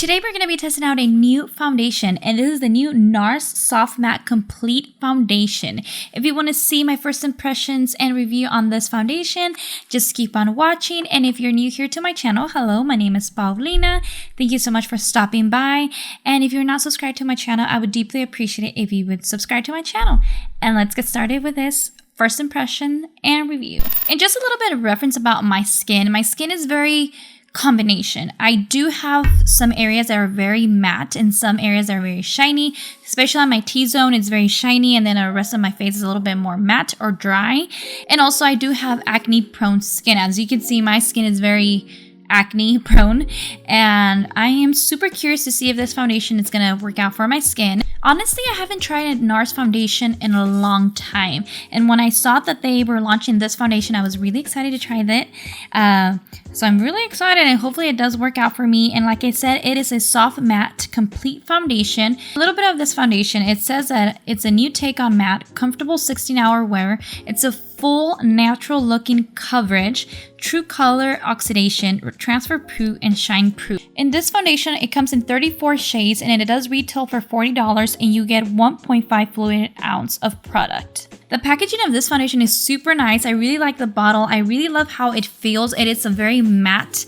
Today we're going to be testing out a new foundation, and this is the new Nars Soft Matte Complete Foundation. If you want to see my first impressions and review on this foundation, just keep on watching. And if you're new here to my channel, hello, my name is Paulina. Thank you so much for stopping by. And if you're not subscribed to my channel, I would deeply appreciate it if you would subscribe to my channel. And let's get started with this first impression and review. And just a little bit of reference about my skin. My skin is very combination. I do have some areas that are very matte and some areas that are very shiny, especially on my T-zone. It's very shiny, and then the rest of my face is a little bit more matte or dry. And also I do have acne prone skin. As you can see, my skin is very acne prone, and I am super curious to see if this foundation is going to work out for my skin. Honestly, I haven't tried a Nars foundation in a long time, and when I saw that they were launching this foundation, I was really excited to try that. So I'm really excited, and hopefully it does work out for me. And like I said, it is a soft matte complete foundation. A little bit of this foundation, it says that it's a new take on matte, comfortable 16-hour wear. It's a full natural looking coverage, true color oxidation, transfer proof, and shine proof. In this foundation, it comes in 34 shades, and it does retail for $40, and you get 1.5 fluid ounce of product. The packaging of this foundation is super nice. I really like the bottle. I really love how it feels. It is a very matte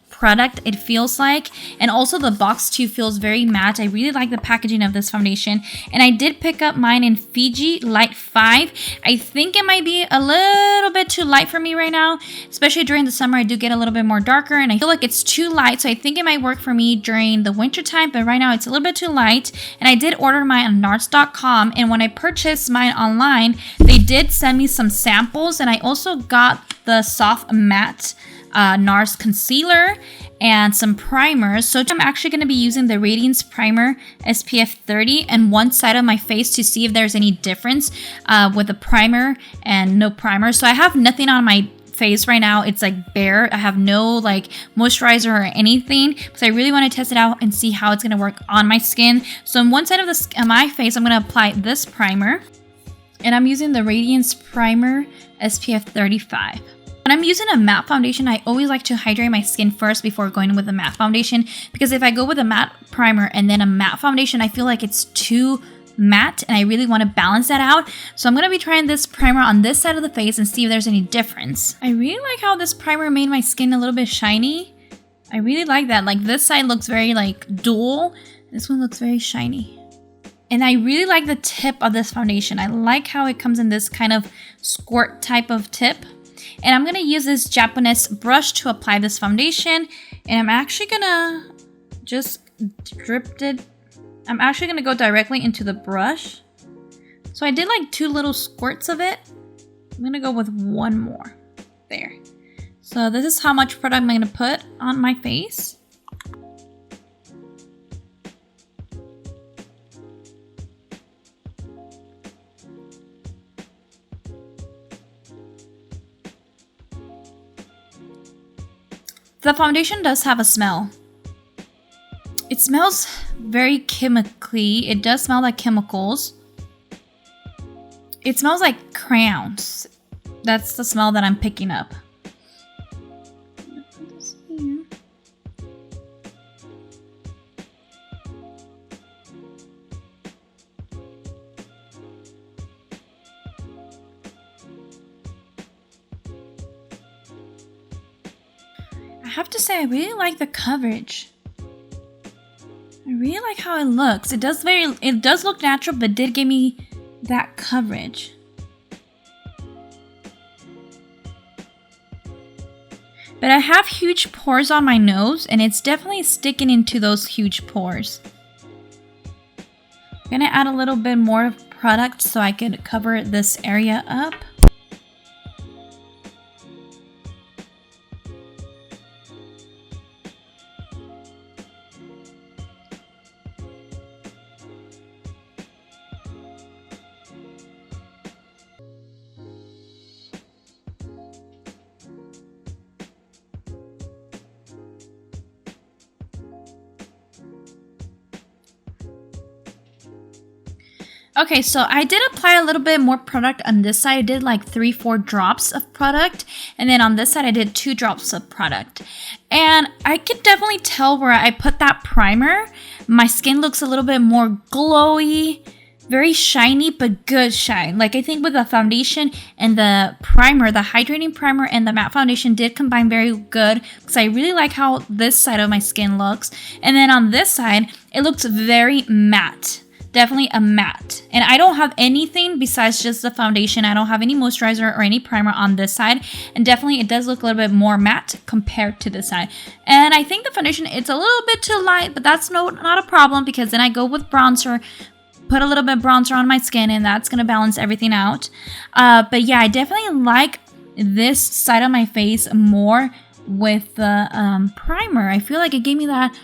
product, it feels like, and also the box too feels very matte. I really like the packaging of this foundation, and I did pick up mine in Fiji Light 5. I think it might be a little bit too light for me right now, especially during the summer. I do get a little bit more darker, and I feel like it's too light, so I think it might work for me during the winter time, but right now it's a little bit too light. And I did order mine on Nars.com, and when I purchased mine online, they did send me some samples, and I also got the soft matte Nars concealer and some primers. So I'm actually going to be using the Radiance Primer SPF 30 on one side of my face to see if there's any difference with the primer and no primer. So I have nothing on my face right now. It's like bare. I have no like moisturizer or anything, so I really want to test it out and see how it's going to work on my skin. So on one side of my face, I'm going to apply this primer, and I'm using the Radiance Primer SPF 35. When I'm using a matte foundation, I always like to hydrate my skin first before going with a matte foundation, because if I go with a matte primer and then a matte foundation, I feel like it's too matte, and I really want to balance that out. So I'm going to be trying this primer on this side of the face and see if there's any difference. I really like how this primer made my skin a little bit shiny. I really like that. Like this side looks very like dual. This one looks very shiny. And I really like the tip of this foundation. I like how it comes in this kind of squirt type of tip. And I'm going to use this Japanese brush to apply this foundation. And I'm actually going to just drip it. I'm actually going to go directly into the brush. So I did like 2 little squirts of it. I'm going to go with 1 more. There. So this is how much product I'm going to put on my face. The foundation does have a smell. It smells very chemically. It does smell like chemicals. It smells like crayons. That's the smell that I'm picking up. I have to say, I really like the coverage. I really like how it looks. It does look natural, but did give me that coverage. But I have huge pores on my nose, and it's definitely sticking into those huge pores. I'm gonna add a little bit more product so I could cover this area up. Okay, so I did apply a little bit more product on this side. I did like 3-4 drops of product, and then on this side I did 2 drops of product. And I can definitely tell where I put that primer, my skin looks a little bit more glowy, very shiny, but good shine. Like I think with the foundation and the primer, the hydrating primer and the matte foundation did combine very good, because I really like how this side of my skin looks. And then on this side, it looks very matte. Definitely a matte. And I don't have anything besides just the foundation. I don't have any moisturizer or any primer on this side. And definitely it does look a little bit more matte compared to this side. And I think the foundation, it's a little bit too light, but that's not a problem, because then I go with bronzer, put a little bit of bronzer on my skin, and that's going to balance everything out. But yeah, I definitely like this side of my face more with the primer. I feel like it gave me that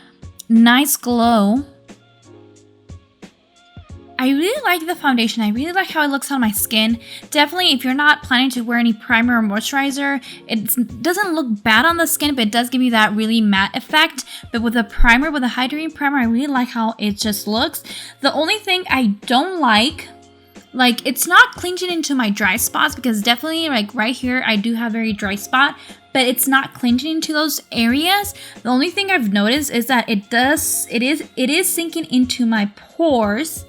nice glow. I really like the foundation. I really like how it looks on my skin. Definitely, if you're not planning to wear any primer or moisturizer, it doesn't look bad on the skin, but it does give you that really matte effect. But with a primer, with a hydrating primer, I really like how it just looks. The only thing I don't like, it's not clinching into my dry spots, because definitely, like right here, I do have very dry spot, but it's not clinching into those areas. The only thing I've noticed is that it is sinking into my pores.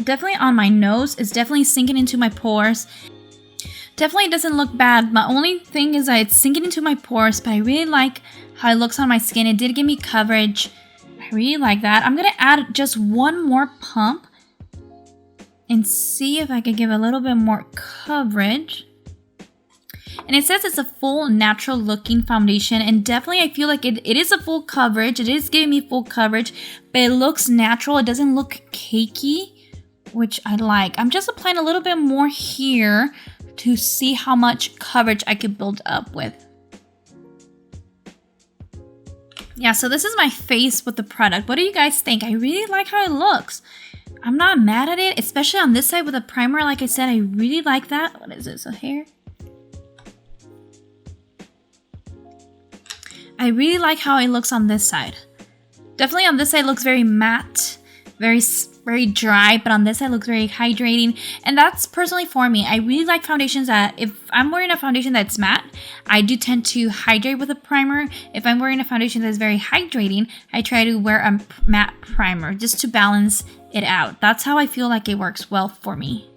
Definitely on my nose, it's definitely sinking into my pores. Definitely doesn't look bad. My only thing is that it's sinking into my pores, but I really like how it looks on my skin. It did give me coverage. I really like that. I'm gonna add just one more pump and see if I can give a little bit more coverage. And it says it's a full natural looking foundation, and definitely I feel like it is a full coverage. It is giving me full coverage, but it looks natural. It doesn't look cakey, which I like. I'm just applying a little bit more here to see how much coverage I could build up with. Yeah, so this is my face with the product. What do you guys think? I really like how it looks. I'm not mad at it, especially on this side with a primer. Like I said, I really like that. What is this, a hair? I really like how it looks on this side. Definitely on this side looks very matte, very dry, but on this side looks very hydrating, and that's personally for me. I really like foundations that if I'm wearing a foundation that's matte, I do tend to hydrate with a primer. If I'm wearing a foundation that's very hydrating, I try to wear a matte primer just to balance it out. That's how I feel like it works well for me.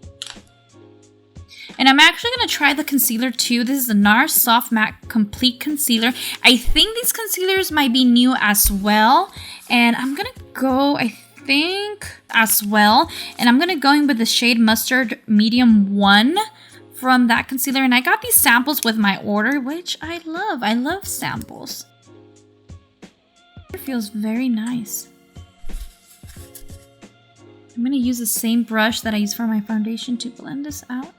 And I'm actually going to try the concealer too. This is the Nars Soft Matte Complete Concealer. I think these concealers might be new as well, and I'm going to go, I think, as well, and I'm gonna go in with the shade Mustard Medium 1 from that concealer. And I got these samples with my order, which I love samples. It feels very nice. I'm gonna use the same brush that I use for my foundation to blend this out.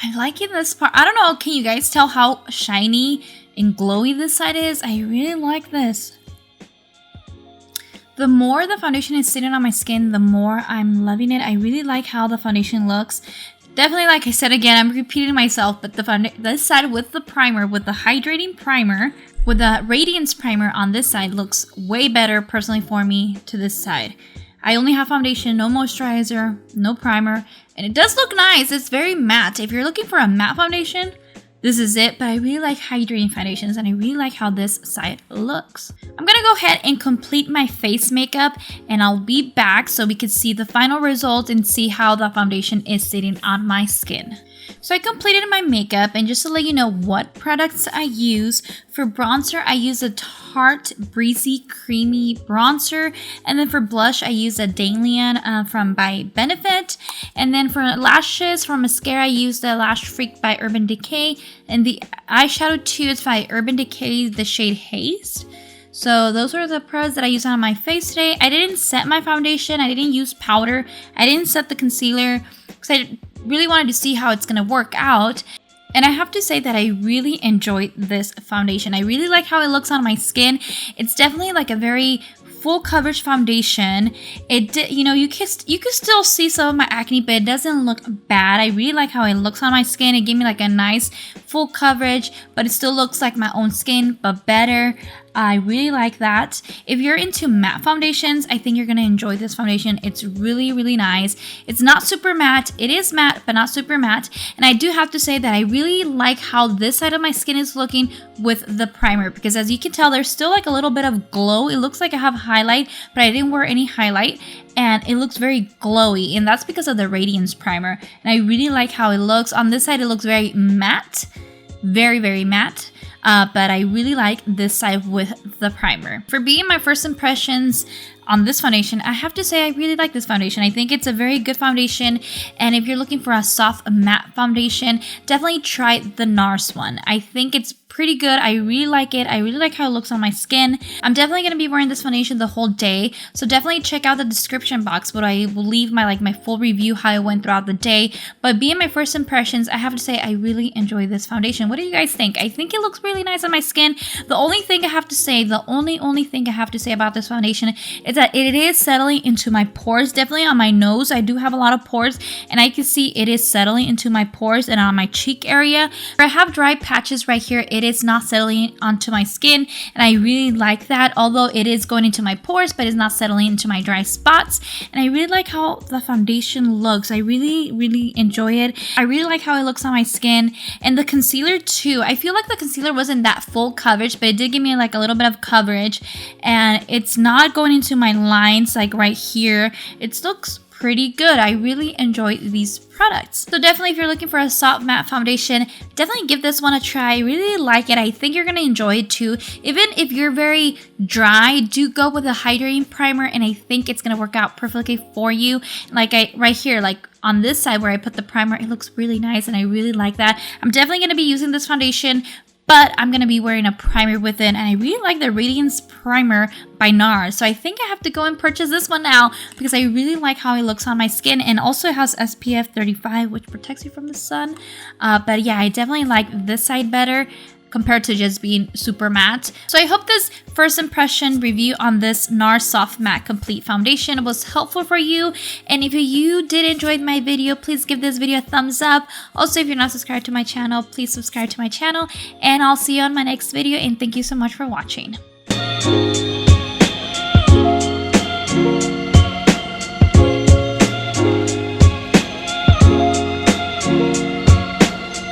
I like it this part. I don't know, can you guys tell how shiny and glowy this side is? I really like this. The more the foundation is sitting on my skin, the more I'm loving it. I really like how the foundation looks. Definitely, like I said again, I'm repeating myself, but this side with the primer, with the hydrating primer, with the Radiance Primer on this side looks way better personally for me to this side. I only have foundation, no moisturizer, no primer, and it does look nice. It's very matte. If you're looking for a matte foundation, this is it, but I really like hydrating foundations, and I really like how this side looks. I'm gonna go ahead and complete my face makeup, and I'll be back so we can see the final result and see how the foundation is sitting on my skin. So I completed my makeup, and just to let you know what products I use, for bronzer I use a Tarte Breezy Creamy Bronzer, and then for blush I use a Dalian from by Benefit, and then for lashes, for mascara I use the Lash Freak by Urban Decay, and the eyeshadow too is by Urban Decay, the shade Haze. So those are the products that I use on my face today. I didn't set my foundation, I didn't use powder, I didn't set the concealer, because I really wanted to see how it's going to work out. And I have to say that I really enjoyed this foundation. I really like how it looks on my skin. It's definitely like a very full coverage foundation. You can still see some of my acne, but it doesn't look bad. I really like how it looks on my skin. It gave me like a nice full coverage, but it still looks like my own skin, but better. I really like that. If you're into matte foundations, I think you're going to enjoy this foundation. It's really, really nice. It's not super matte. It is matte, but not super matte. And I do have to say that I really like how this side of my skin is looking with the primer, because as you can tell, there's still like a little bit of glow. It looks like I have highlight, but I didn't wear any highlight, and it looks very glowy, and that's because of the Radiance Primer. And I really like how it looks. On this side, it looks very matte, very, very matte. But I really like this side with the primer. For being my first impressions on this foundation, I have to say I really like this foundation. I think it's a very good foundation, and if you're looking for a soft matte foundation, definitely try the Nars one. I think it's pretty good. I really like it. I really like how it looks on my skin. I'm definitely going to be wearing this foundation the whole day, so definitely check out the description box, but I will leave my full review how it went throughout the day. But being my first impressions, I have to say I really enjoy this foundation. What do you guys think? I think it looks really nice on my skin. The only thing I have to say, the only thing I have to say about this foundation is that it is settling into my pores. Definitely on my nose, I do have a lot of pores, and I can see it is settling into my pores, and on my cheek area where I have dry patches right here, it is not settling onto my skin, and I really like that. Although it is going into my pores, but it's not settling into my dry spots, and I really like how the foundation looks. I really enjoy it. I really like how it looks on my skin, and the concealer too. I feel like the concealer wasn't that full coverage, but it did give me like a little bit of coverage, and it's not going into my lines like right here. It looks pretty good. I really enjoy these products. So definitely if you're looking for a soft matte foundation, definitely give this one a try. I really like it. I think you're gonna enjoy it too. Even if you're very dry, do go with a hydrating primer, and I think it's gonna work out perfectly for you. Like right here, like on this side where I put the primer, it looks really nice, and I really like that. I'm definitely gonna be using this foundation, but I'm going to be wearing a primer with it, and I really like the Radiance Primer by Nars. So I think I have to go and purchase this one now because I really like how it looks on my skin, and also it has SPF 35, which protects you from the sun. But yeah, I definitely like this side better compared to just being super matte. So I hope this first impression review on this Nars Soft Matte Complete Foundation was helpful for you. And if you did enjoy my video, please give this video a thumbs up. Also, if you're not subscribed to my channel, please subscribe to my channel. And I'll see you on my next video, and thank you so much for watching.